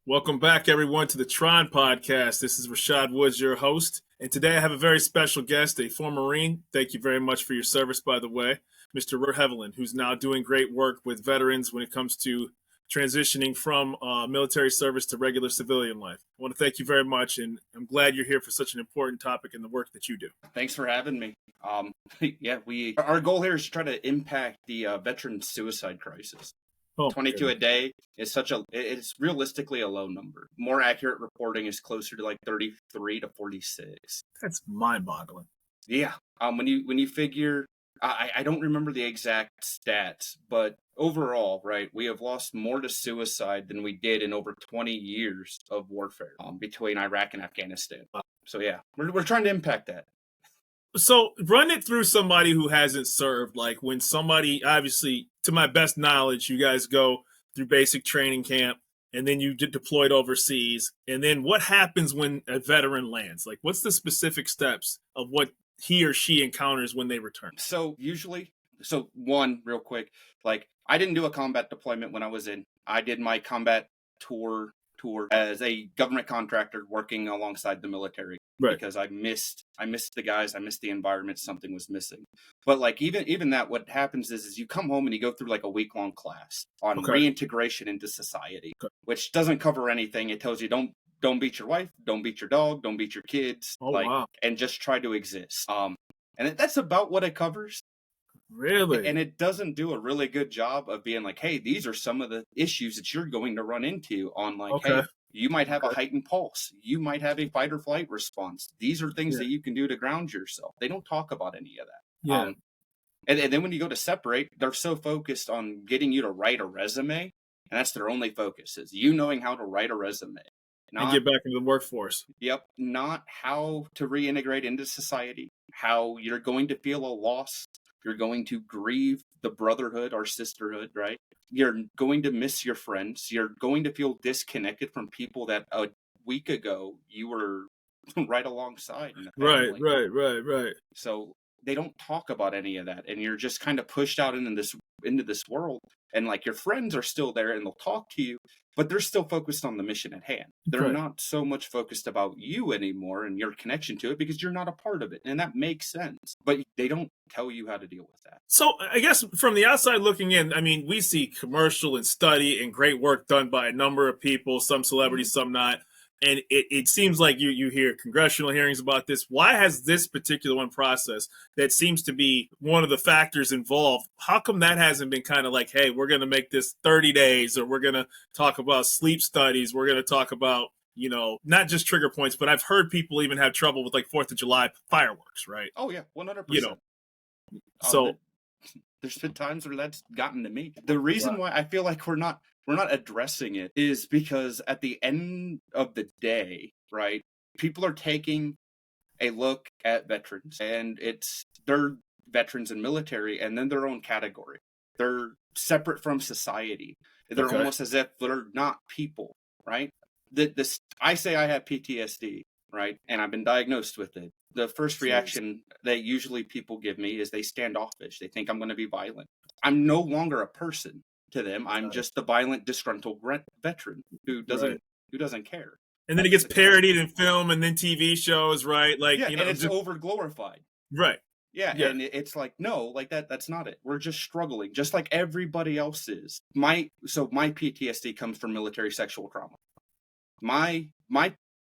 Welcome back, everyone, to the Tron podcast. This is Rashad Woods, your host. And today I have a very special guest, a former Marine. Thank you very much for your service, by the way, Mr. Heavilin, who's now doing great work with veterans when it comes to transitioning from military service to regular civilian life. I want to thank you very much, and I'm glad you're here for such an important topic in the work that you do. Thanks for having me. Our goal here is to try to impact the veteran suicide crisis. 22 a day is it's realistically a low number. More accurate reporting is closer to like 33 to 46. That's mind-boggling. Yeah. When you figure, I don't remember the exact stats, but overall, right, we have lost more to suicide than we did in over 20 years of warfare between Iraq and Afghanistan. So yeah, we're trying to impact that. So run it through somebody who hasn't served, like when somebody, obviously, to my best knowledge, you guys go through basic training camp and then you get deployed overseas. And then what happens when a veteran lands? Like, what's the specific steps of what he or she encounters when they return? So one, real quick, like I didn't do a combat deployment when I was in. I did my combat tour as a government contractor working alongside the military. Right. Because I missed the guys, I missed the environment, something was missing. But like even that, what happens is you come home and you go through like a week-long class on reintegration into society, which doesn't cover anything. It tells you don't beat your wife, don't beat your dog, don't beat your kids, and just try to exist. And that's about what it covers. Really? And it doesn't do a really good job of being like, hey, these are some of the issues that you're going to run into on hey, you might have a heightened pulse. You might have a fight or flight response. These are things that you can do to ground yourself. They don't talk about any of that. Yeah. And then when you go to separate, they're so focused on getting you to write a resume. And that's their only focus, is you knowing how to write a resume. And get back into the workforce. Yep. Not how to reintegrate into society, how you're going to feel a loss. You're going to grieve the brotherhood or sisterhood, right? You're going to miss your friends. You're going to feel disconnected from people that a week ago you were right alongside. Right. So they don't talk about any of that. And you're just kind of pushed out into this world. And like your friends are still there and they'll talk to you, but they're still focused on the mission at hand. They're not so much focused about you anymore and your connection to it because you're not a part of it. And that makes sense. But they don't tell you how to deal with that. So I guess from the outside looking in, I mean, we see commercial and study and great work done by a number of people, some celebrities, some not. And it seems like you hear congressional hearings about this. Why has this particular one process that seems to be one of the factors involved? How come that hasn't been kind of like, hey, we're going to make this 30 days, or we're going to talk about sleep studies. We're going to talk about, not just trigger points, but I've heard people even have trouble with like 4th of July fireworks, right? Oh, yeah, 100%. So there's been times where that's gotten to me. The reason why I feel like we're not addressing it is because at the end of the day, right, people are taking a look at veterans, and they're veterans and military, and then their own category. They're separate from society. They're almost as if they're not people, right? I say I have PTSD, right, and I've been diagnosed with it. The first reaction that usually people give me is they standoffish. They think I'm going to be violent. I'm no longer a person to them. I'm just the violent, disgruntled veteran who doesn't care. And then it gets parodied in film and then TV shows, right? Like, and it's over glorified. Right. Yeah, and it's like, no, like that's not it. We're just struggling, just like everybody else is. My PTSD comes from military sexual trauma. My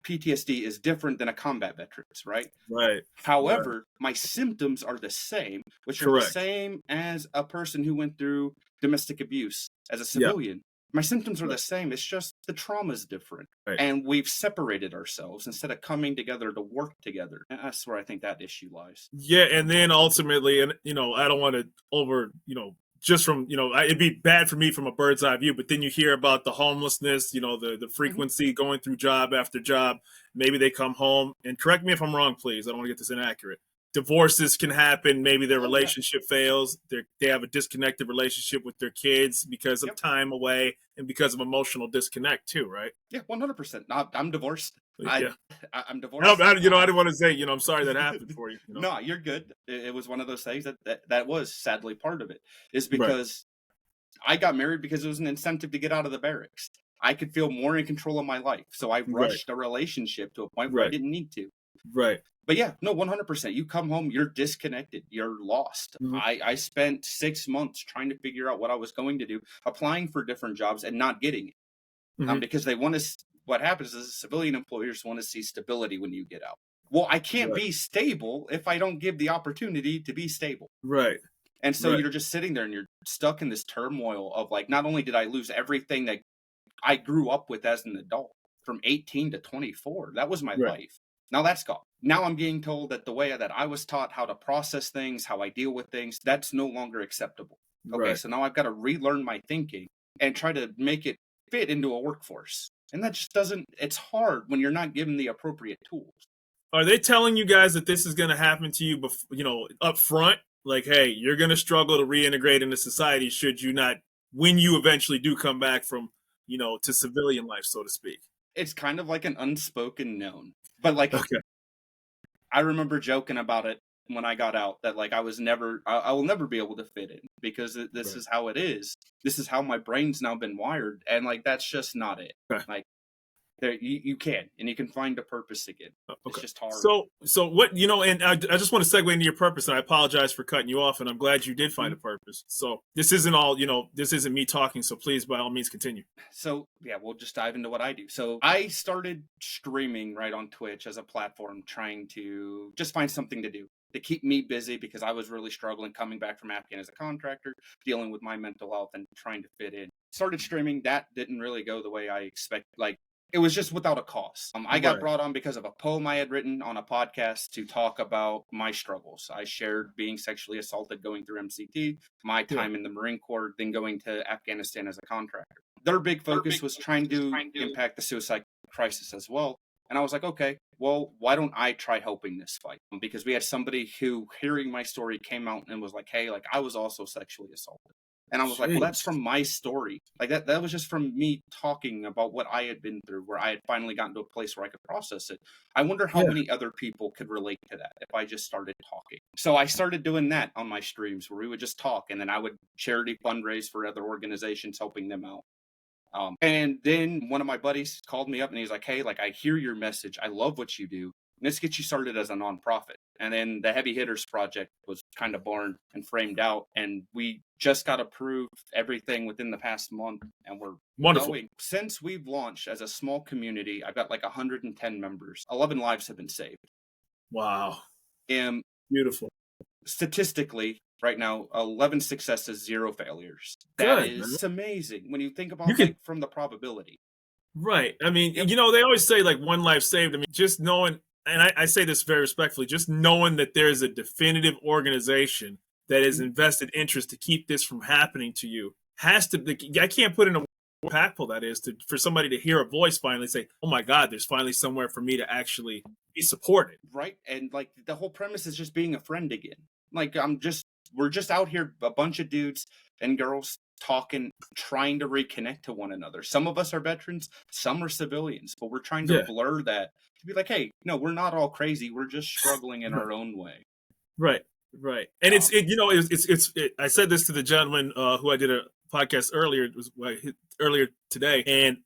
PTSD is different than a combat veteran's, right? Right. However, my symptoms are the same, which are the same as a person who went through domestic abuse as a civilian. My symptoms are the same. It's just the trauma is different. Right. And we've separated ourselves instead of coming together to work together. And that's where I think that issue lies. Yeah, and then ultimately, and I don't want to just from, it'd be bad for me from a bird's eye view, but then you hear about the homelessness, the frequency going through job after job. Maybe they come home, and correct me if I'm wrong, please. I don't want to get this inaccurate. Divorces can happen. Maybe their relationship fails. They have a disconnected relationship with their kids because of time away and because of emotional disconnect too, right? Yeah, 100%. I'm divorced. I'm divorced. I didn't want to say, I'm sorry that happened for you. No, you're good. It was one of those things that was sadly part of it, is because I got married because it was an incentive to get out of the barracks. I could feel more in control of my life. So I Right. rushed a relationship to a point where I Right. didn't need to. Right. But yeah, no, 100%. You come home, you're disconnected, you're lost. Mhm. I spent 6 months trying to figure out what I was going to do, applying for different jobs and not getting it. Mhm. Because they want to, what happens is civilian employers want to see stability when you get out. Well, I can't Right. be stable if I don't give the opportunity to be stable. Right. And so Right. you're just sitting there and you're stuck in this turmoil of like, not only did I lose everything that I grew up with as an adult from 18 to 24, that was my Right. life. Now that's gone. Now I'm being told that the way that I was taught how to process things, how I deal with things, that's no longer acceptable. Okay, Right. so now I've got to relearn my thinking and try to make it fit into a workforce. And that just doesn't, it's hard when you're not given the appropriate tools. Are they telling you guys that this is going to happen to you, up front? Like, hey, you're going to struggle to reintegrate into society should you not, when you eventually do come back from, to civilian life, so to speak. It's kind of like an unspoken known. But like, Okay. I remember joking about it when I got out that like I will never be able to fit in because this Right. is how it is. This is how my brain's now been wired. And like, that's just not it. Okay. Like there, you can, and you can find a purpose again. It's Okay. just hard. So what, and I just want to segue into your purpose, and I apologize for cutting you off, and I'm glad you did find a purpose. So this isn't all, this isn't me talking, so please, by all means, continue. So yeah, we'll just dive into what I do. So I started streaming right on Twitch as a platform, trying to just find something to do to keep me busy because I was really struggling coming back from Afghanistan as a contractor, dealing with my mental health and trying to fit in. Started streaming. That didn't really go the way I expected. Like it was just without a cause. I got Right. brought on because of a poem I had written on a podcast to talk about my struggles. I shared being sexually assaulted going through MCT, my time in the Marine Corps, then going to Afghanistan as a contractor. Their big focus was trying to impact the suicide crisis as well. And I was like, okay, well, why don't I try helping this fight? Because we had somebody who, hearing my story, came out and was like, hey, like I was also sexually assaulted. And I was like, well, that's from my story. Like that was just from me talking about what I had been through, where I had finally gotten to a place where I could process it. I wonder how many other people could relate to that if I just started talking. So I started doing that on my streams where we would just talk and then I would charity fundraise for other organizations, helping them out. And then one of my buddies called me up and he's like, hey, like I hear your message. I love what you do. Let's get you started as a nonprofit. And then the Heavy Hitters Project was kind of born and framed out. And we just got approved everything within the past month. And we're Wonderful. going. Since we've launched as a small community, I've got like 110 members. 11 lives have been saved. Wow. And Beautiful. statistically, right now, 11 successes, 0 failures. Good, That is amazing when you think about like from the probability. Right. I mean, they always say like one life saved. I mean, just knowing, and I say this very respectfully, just knowing that there's a definitive organization that has invested interest to keep this from happening to you has to, I can't put in a impactful that is for somebody to hear a voice finally say, oh my God, there's finally somewhere for me to actually be supported. Right. And like the whole premise is just being a friend again. Like we're just out here, a bunch of dudes and girls talking, trying to reconnect to one another. Some of us are veterans, some are civilians, but we're trying to blur that to be like, hey, no, we're not all crazy. We're just struggling in our own way. Right. Right. And I said this to the gentleman who I did a podcast earlier today. And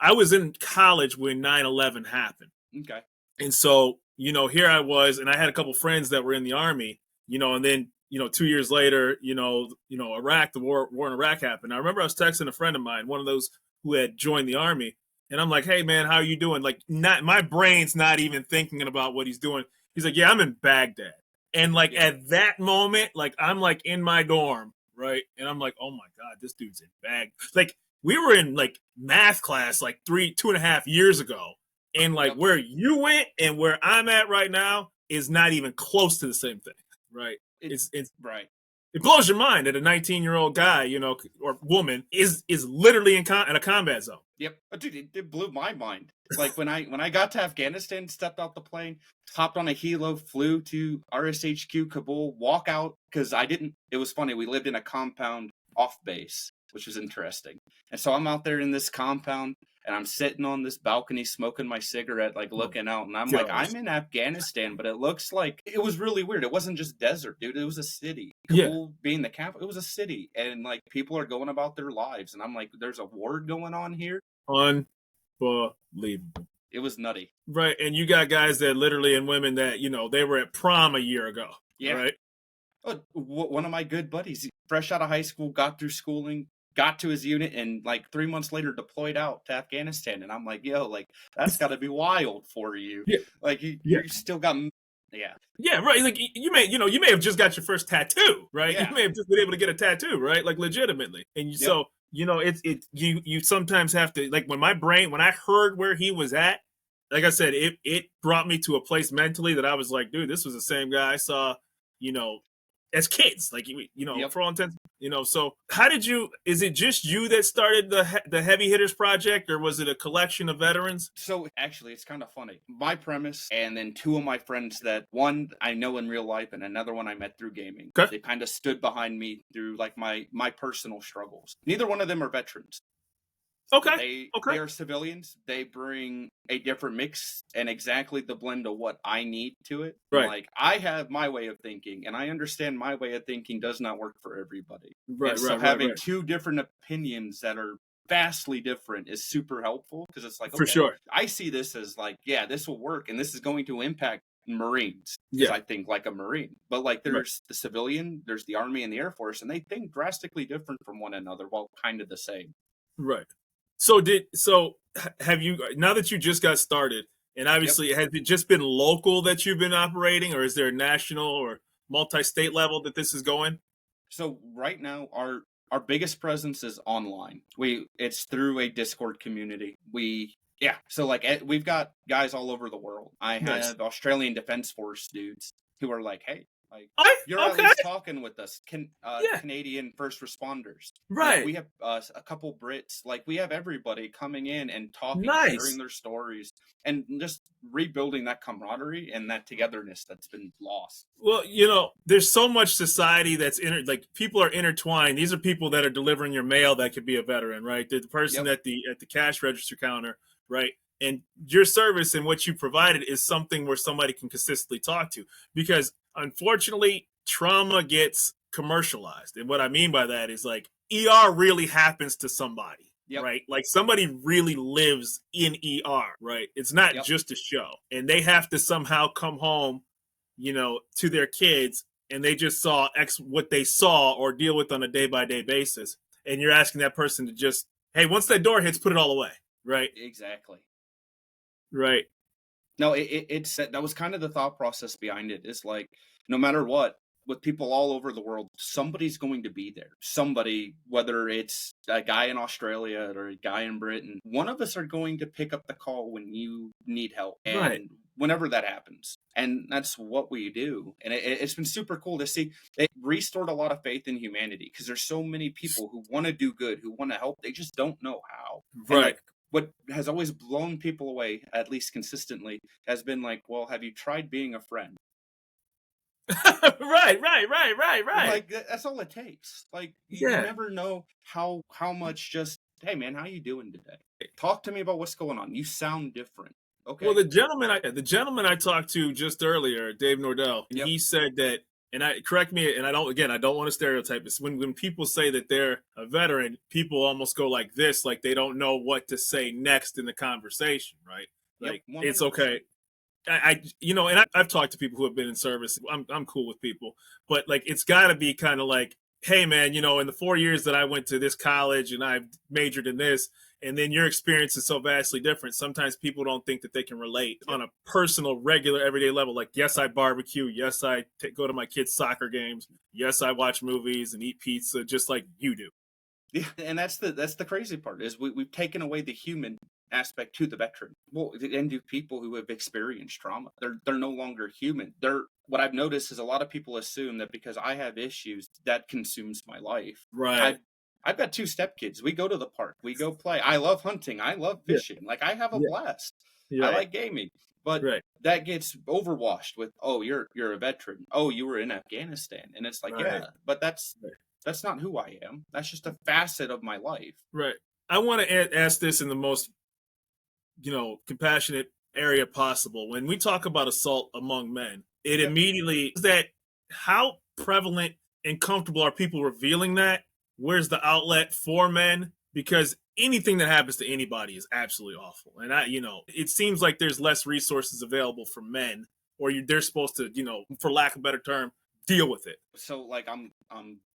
I was in college when 9/11 happened. Okay. And so, here I was, and I had a couple friends that were in the Army, and then, 2 years later, Iraq, the war in Iraq happened. I remember I was texting a friend of mine, one of those who had joined the Army. And I'm like, hey, man, how are you doing? Like, my brain's not even thinking about what he's doing. He's like, yeah, I'm in Baghdad. And like at that moment, like I'm like in my dorm, right? And I'm like, oh my God, this dude's in Baghdad. Like we were in like math class like 2.5 years ago. And like where you went and where I'm at right now is not even close to the same thing, right? It's right. It blows your mind that a 19-year-old guy, or woman is literally in a combat zone. Yep, dude, it blew my mind. Like when I got to Afghanistan, stepped out the plane, hopped on a helo, flew to RSHQ Kabul, walk out because it was funny. We lived in a compound off base, which was interesting. And so I'm out there in this compound. and I'm sitting on this balcony smoking my cigarette, like Oh, looking out, and I'm like, gosh. I'm in Afghanistan, but it looks like it was really weird. It wasn't just desert, dude. It was a city. Yeah. Kabul being the capital, it was a city, and like people are going about their lives, and I'm like, there's a war going on here. Unbelievable. It was nutty. Right. And you got guys that literally, and women that, they were at prom a year ago. Yeah. Right. Oh, one of my good buddies, fresh out of high school, got through schooling, got to his unit, and like 3 months later deployed out to Afghanistan. And I'm like, yo, like that's got to be wild for you. Yeah. Like you still got, yeah. Yeah, right. Like you may have just got your first tattoo, right? Yeah. You may have just been able to get a tattoo, right? Like legitimately. And Yep. so, you sometimes have to, like, when I heard where he was at, like I said, it brought me to a place mentally that I was like, dude, this was the same guy I saw, as kids, like, Yep. for all intents, so is it just you that started the Heavy Hitters Project, or was it a collection of veterans? So actually, it's kind of funny. My premise, and then two of my friends that one I know in real life, and another one I met through gaming. Okay. They kind of stood behind me through like my personal struggles. Neither one of them are veterans. Okay. They are civilians. They bring a different mix and exactly the blend of what I need to it. Right. Like I have my way of thinking, and I understand my way of thinking does not work for everybody. Right. And so having two different opinions that are vastly different is super helpful, because it's like, okay, For sure. I see this as like, yeah, this will work, and this is going to impact Marines. Yeah. I think like a Marine, but like there's the civilian, there's the Army and the Air Force, and they think drastically different from one another while kind of the same. Right. So have you, now that you just got started, and obviously has it just been local that you've been operating, or is there a national or multi-state level that this is going? So right now our biggest presence is online. It's through a Discord community. So like we've got guys all over the world. I have Australian Defence Force dudes who are like, hey, like you're at least talking with us, Canadian first responders. Right. Like, we have a couple Brits. Like we have everybody coming in and talking, sharing their stories, and just rebuilding that camaraderie and that togetherness that's been lost. Well, there's so much society that's like people are intertwined. These are people that are delivering your mail that could be a veteran, right? The person at the cash register counter, right? And your service and what you provided is something where somebody can consistently talk to, because unfortunately trauma gets commercialized. And what I mean by that is, like, ER really happens to somebody, right? Like somebody really lives in ER, right? It's not just a show, and they have to somehow come home, to their kids, and they just saw what they saw or deal with on a day-by-day basis. And you're asking that person to just, hey, once that door hits, put it all away, right? Exactly. Right. No, it's that was kind of the thought process behind it. It's like, no matter what, with people all over the world, somebody's going to be there. Somebody, whether it's a guy in Australia or a guy in Britain, one of us are going to pick up the call when you need help. And whenever that happens. And that's what we do. And it's been super cool to see. It restored a lot of faith in humanity, because there's so many people who want to do good, who want to help. They just don't know how. Right. And like, what has always blown people away, at least consistently, has been like, well, have you tried being a friend? Right. Like, that's all it takes. Like, you never know how much just, hey man, how you doing today? Talk to me about what's going on. You sound different. Okay. Well, the gentleman I talked to just earlier, Dave Nordell, he said that, and correct me, and I don't want to stereotype this. When people say that they're a veteran, people almost go like this, like they don't know what to say next in the conversation, right? Like, it's okay. I've talked to people who have been in service. I'm cool with people, but like, it's got to be kind of like, hey man, in the 4 years that I went to this college and I've majored in this, and then your experience is so vastly different. Sometimes people don't think that they can relate on a personal, regular, everyday level. Like, yes, I barbecue. Yes, I go to my kids' soccer games. Yes, I watch movies and eat pizza, just like you do. Yeah, and that's the crazy part, is we've taken away the human aspect to the veteran. Well, and to people who have experienced trauma, they're no longer human. What I've noticed is a lot of people assume that because I have issues, that consumes my life. Right. I've got 2 stepkids. We go to the park. We go play. I love hunting. I love fishing. Like, I have a blast. I like gaming. But that gets overwashed with, oh, you're a veteran. Oh, you were in Afghanistan. And it's like, but that's not who I am. That's just a facet of my life. Right. I want to ask this in the most compassionate area possible. When we talk about assault among men, it Yep. immediately is that how prevalent and comfortable are people revealing that? Where's the outlet for men? Because anything that happens to anybody is absolutely awful. And it seems like there's less resources available for men, or they're supposed to, for lack of a better term, deal with it. So like I'm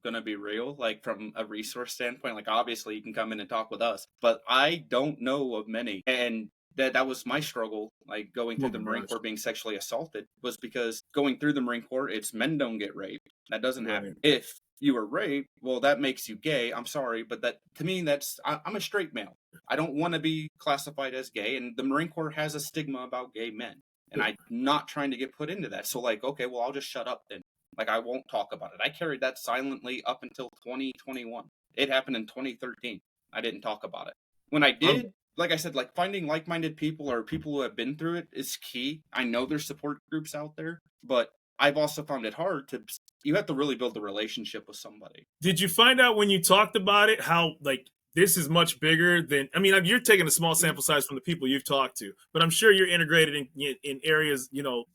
gonna be real, like from a resource standpoint, like obviously you can come in and talk with us, but I don't know of many. And that was my struggle, like going through Oh the my Marine gosh. Corps being sexually assaulted, was because going through the Marine Corps, it's men don't get raped. That doesn't Right. happen. If you were raped, well, that makes you gay. I'm sorry, but that to me, I'm a straight male. I don't want to be classified as gay, and the Marine Corps has a stigma about gay men, and I'm not trying to get put into that. So like, okay, well, I'll just shut up then. Like, I won't talk about it. I carried that silently up until 2021. It happened in 2013. I didn't talk about it. When I Um, did, like I said, like finding like-minded people or people who have been through it is key. I know there's support groups out there, but I've also found it hard to, you have to really build a relationship with somebody. Did you find out when you talked about it how like this is much bigger than? I mean, you're taking a small sample size from the people you've talked to, but I'm sure you're integrated in areas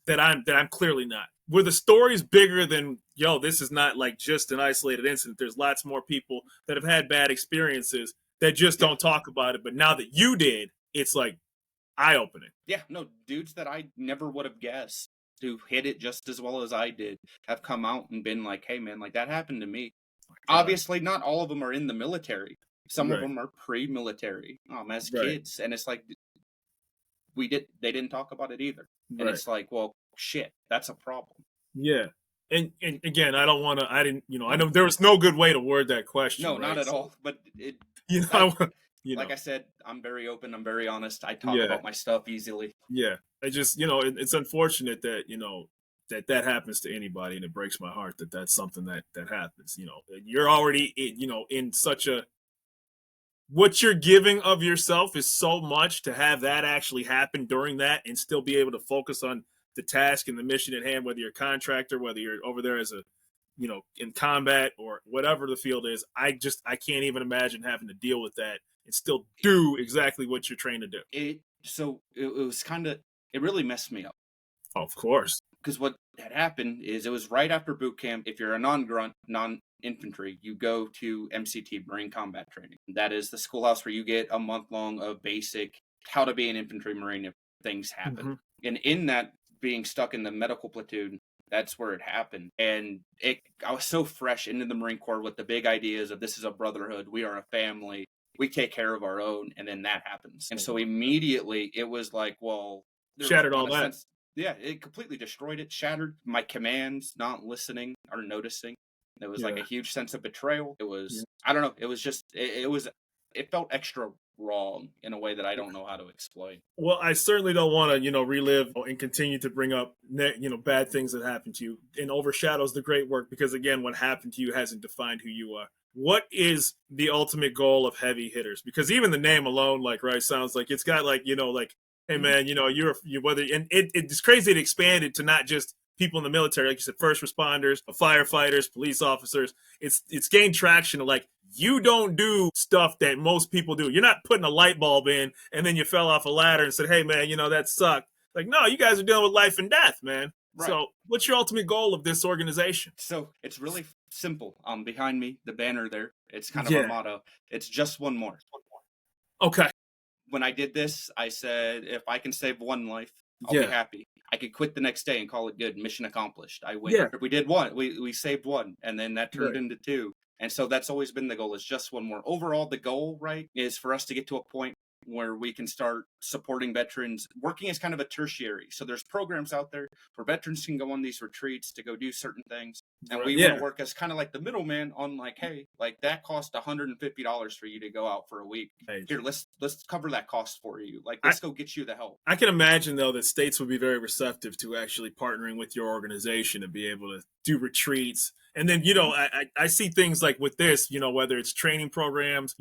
that I'm clearly not. Were the stories bigger than this is not like just an isolated incident? There's lots more people that have had bad experiences that just Yeah. don't talk about it. But now that you did, it's like eye opening. Yeah, no, dudes that I never would have guessed who hit it just as well as I did have come out and been like, hey man, like that happened to me. Obviously, not all of them are in the military. Some of Right. them are pre-military, as Right. kids, and it's like they didn't talk about it either, and Right. it's like, well, shit, that's a problem. Yeah. And again, I don't want to. I didn't. I know there was no good way to word that question. No, Right. not at So, all. But it, you I, know, you like know. I said, I'm very open. I'm very honest. I talk Yeah. about my stuff easily. Yeah. I just, it's unfortunate that that happens to anybody, and it breaks my heart that that's something that happens. You're already, in such a what you're giving of yourself is so much to have that actually happen during that and still be able to focus on the task and the mission at hand, whether you're a contractor, whether you're over there as a in combat or whatever the field is. I can't even imagine having to deal with that and still do exactly what you're trained to do. It was kind of, it really messed me up. Oh, of course. Because what had happened is it was right after boot camp. If you're a non-grunt, non-infantry, you go to MCT, Marine Combat Training. That is the schoolhouse where you get a month long of basic how to be an infantry Marine if things happen. Mm-hmm. And in that, being stuck in the medical platoon, that's where it happened. And I was so fresh into the Marine Corps with the big ideas of this is a brotherhood, we are a family, we take care of our own, and then that happens. And so immediately it was like, well, Shattered all that. Yeah, it completely destroyed it, shattered my commands, not listening or noticing. There was like a huge sense of betrayal. It was, I don't know, it was just, it felt extra wrong in a way that I don't know how to explain. Well, I certainly don't want to, relive and continue to bring up, bad things that happened to you and overshadows the great work because, again, what happened to you hasn't defined who you are. What is the ultimate goal of heavy hitters? Because even the name alone, sounds like it's got like, hey man, you're whether and it's crazy it expanded to not just people in the military, like you said, first responders, firefighters, police officers. It's gained traction to like you don't do stuff that most people do. You're not putting a light bulb in and then you fell off a ladder and said, hey man, that sucked. Like, no, you guys are dealing with life and death, man. Right. So what's your ultimate goal of this organization? So it's really simple. Behind me, the banner there, it's kind of our motto. It's just one more. Okay. When I did this, I said, if I can save one life, I'll be happy. I could quit the next day and call it good. Mission accomplished. I win. We did one. We saved one, and then that turned into two. And so that's always been the goal, is just one more. Overall, the goal, right, is for us to get to a point where we can start supporting veterans, working as kind of a tertiary. So there's programs out there where veterans can go on these retreats to go do certain things. And we want to work as kind of like the middleman on like, hey, like that cost $150 for you to go out for a week. Here, let's cover that cost for you. Like, let's go get you the help. I can imagine, though, that states would be very receptive to actually partnering with your organization to be able to do retreats And then, I see things like with this, whether it's training programs,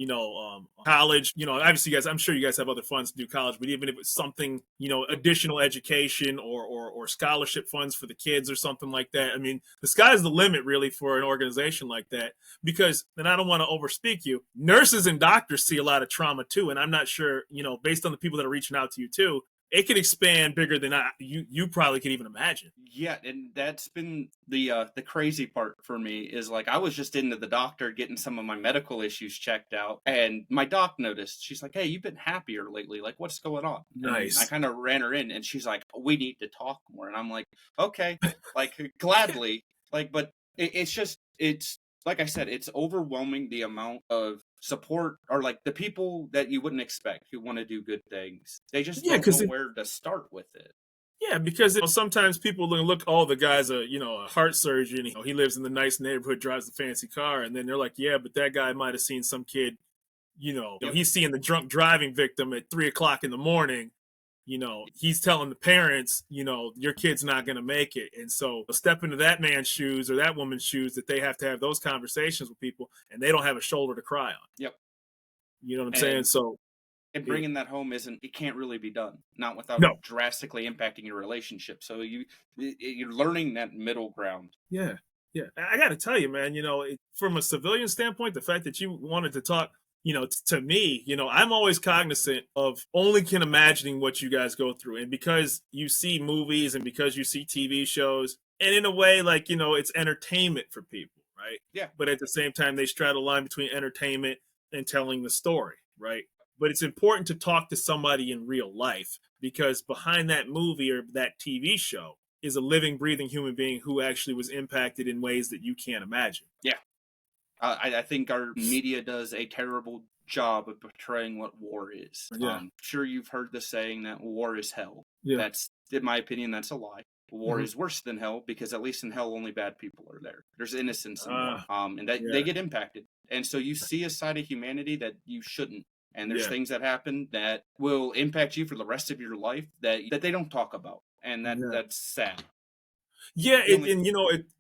college, obviously, guys, I'm sure you guys have other funds to do college, but even if it's something, additional education or scholarship funds for the kids or something like that. I mean, the sky's the limit really for an organization like that because, and I don't want to overspeak you, nurses and doctors see a lot of trauma too. And I'm not sure, based on the people that are reaching out to you too, it could expand bigger than you probably could even imagine. Yeah, and that's been the crazy part for me is like I was just into the doctor getting some of my medical issues checked out, and my doc noticed. She's like, "Hey, you've been happier lately. Like, what's going on?" Nice. And I kind of ran her in, and she's like, "We need to talk more." And I'm like, "Okay, like gladly." Like, but it's like I said, it's overwhelming the amount of support or like the people that you wouldn't expect who want to do good things. They just don't know where to start with it. Yeah, because sometimes people look, oh, the guy's a heart surgeon. He lives in the nice neighborhood, drives a fancy car, and then they're like, yeah, but that guy might have seen some kid. He's seeing the drunk driving victim at 3 o'clock in the morning. He's telling the parents, your kid's not going to make it, and so step into that man's shoes or that woman's shoes that they have to have those conversations with people, and they don't have a shoulder to cry on. Yep. You know what I'm saying? So. And bringing that home it can't really be done, not without drastically impacting your relationship. So you're learning that middle ground. Yeah. I got to tell you, man, from a civilian standpoint, the fact that you wanted to talk, to me, I'm always cognizant of only can imagining what you guys go through. And because you see movies and because you see TV shows, and in a way, like, it's entertainment for people, right? Yeah. But at the same time, they straddle a line between entertainment and telling the story, right? But it's important to talk to somebody in real life because behind that movie or that TV show is a living, breathing human being who actually was impacted in ways that you can't imagine. Yeah. I think our media does a terrible job of portraying what war is. Yeah. Sure, you've heard the saying that war is hell. Yeah. That's, in my opinion, that's a lie. War is worse than hell because at least in hell, only bad people are there. There's innocence in war, and they get impacted. And so you see a side of humanity that you shouldn't. And there's things that happen that will impact you for the rest of your life that they don't talk about. And that's sad. Yeah,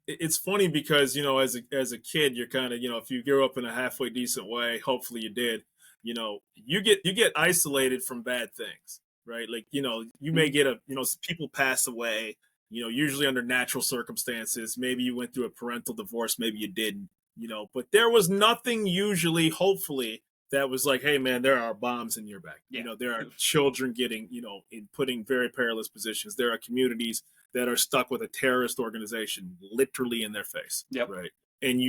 it's funny because, as a kid, you're kind of, if you grow up in a halfway decent way, hopefully you did, you get isolated from bad things, right? Like, you may get people pass away, usually under natural circumstances. Maybe you went through a parental divorce, maybe you didn't, but there was nothing usually, hopefully, that was like, hey, man, there are bombs in your back. Yeah. There are children getting, put in very perilous positions. There are communities that are stuck with a terrorist organization literally in their face. Yep. Right. And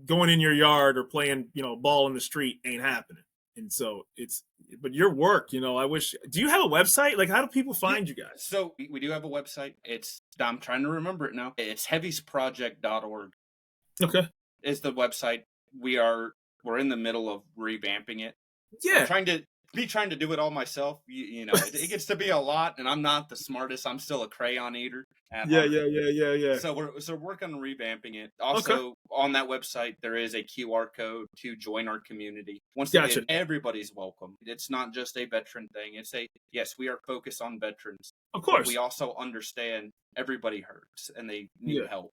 going in your yard or playing, ball in the street ain't happening. And so but your work, I wish, do you have a website? Like, how do people find you guys? So we do have a website. I'm trying to remember it now. It's heaviesproject.org. Okay. Is the website. We're in the middle of revamping it. Yeah. I'm trying to do it all myself. It gets to be a lot, and I'm not the smartest. I'm still a crayon eater. Yeah. So we're working on revamping it. Also, on that website, there is a QR code to join our community. Once again, everybody's welcome. It's not just a veteran thing. Yes, we are focused on veterans. Of course. But we also understand everybody hurts, and they need help.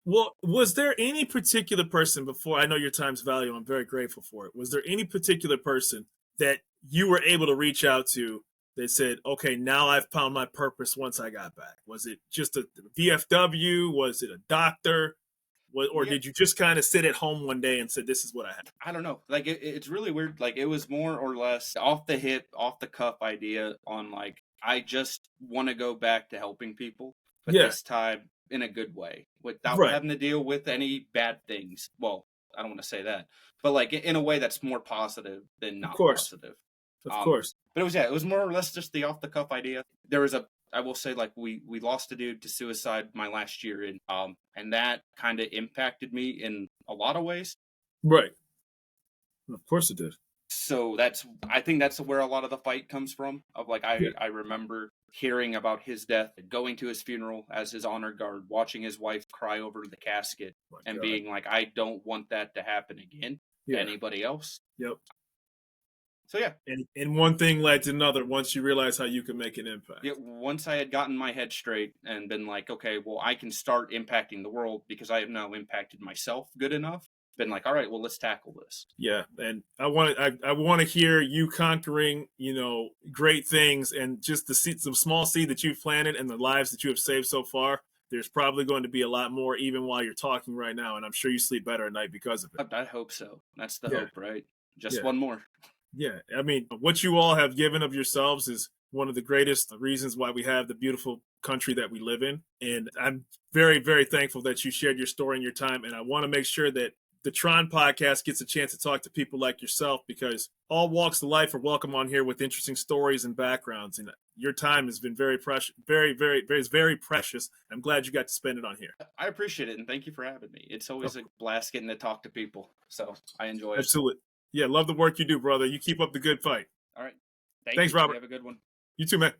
Well, was there any particular person before? I know your time's valuable. I'm very grateful for it. Was there any particular person that you were able to reach out to that said, okay, now I've found my purpose once I got back? Was it just a VFW? Was it a doctor? Or did you just kind of sit at home one day and said, this is what I have? I don't know. Like, it's really weird. Like, it was more or less off the hip, off the cuff idea on, like, I just want to go back to helping people. But this time, in a good way, without having to deal with any bad things. Well, I don't want to say that, but like in a way that's more positive than not positive. Of course. But it was more or less just the off the cuff idea. There was I will say, like, we lost a dude to suicide my last year, and that kind of impacted me in a lot of ways. Right. Of course it did. So I think that's where a lot of the fight comes from. Of like, I remember hearing about his death, going to his funeral as his honor guard, watching his wife cry over the casket, and being like, I don't want that to happen again to anybody else. Yep. So yeah. And one thing led to another once you realize how you can make an impact. Yeah, once I had gotten my head straight and been like, okay, well, I can start impacting the world because I have now impacted myself good enough. Been like, all right, well, let's tackle this. Yeah, and I want to hear you conquering, great things, and just the small seed that you've planted and the lives that you have saved so far. There's probably going to be a lot more even while you're talking right now, and I'm sure you sleep better at night because of it. I hope so. That's the Yeah. hope, right? Just Yeah. one more. Yeah, I mean, what you all have given of yourselves is one of the greatest reasons why we have the beautiful country that we live in. And I'm very, very thankful that you shared your story and your time. And I want to make sure that the Tron podcast gets a chance to talk to people like yourself, because all walks of life are welcome on here with interesting stories and backgrounds. And your time has been very precious, very precious. I'm glad you got to spend it on here. I appreciate it, and thank you for having me. It's always a blast getting to talk to people, so I enjoy it. Absolutely. Yeah, love the work you do, brother. You keep up the good fight. All right. Thanks, you. Robert. You have a good one. You too, man.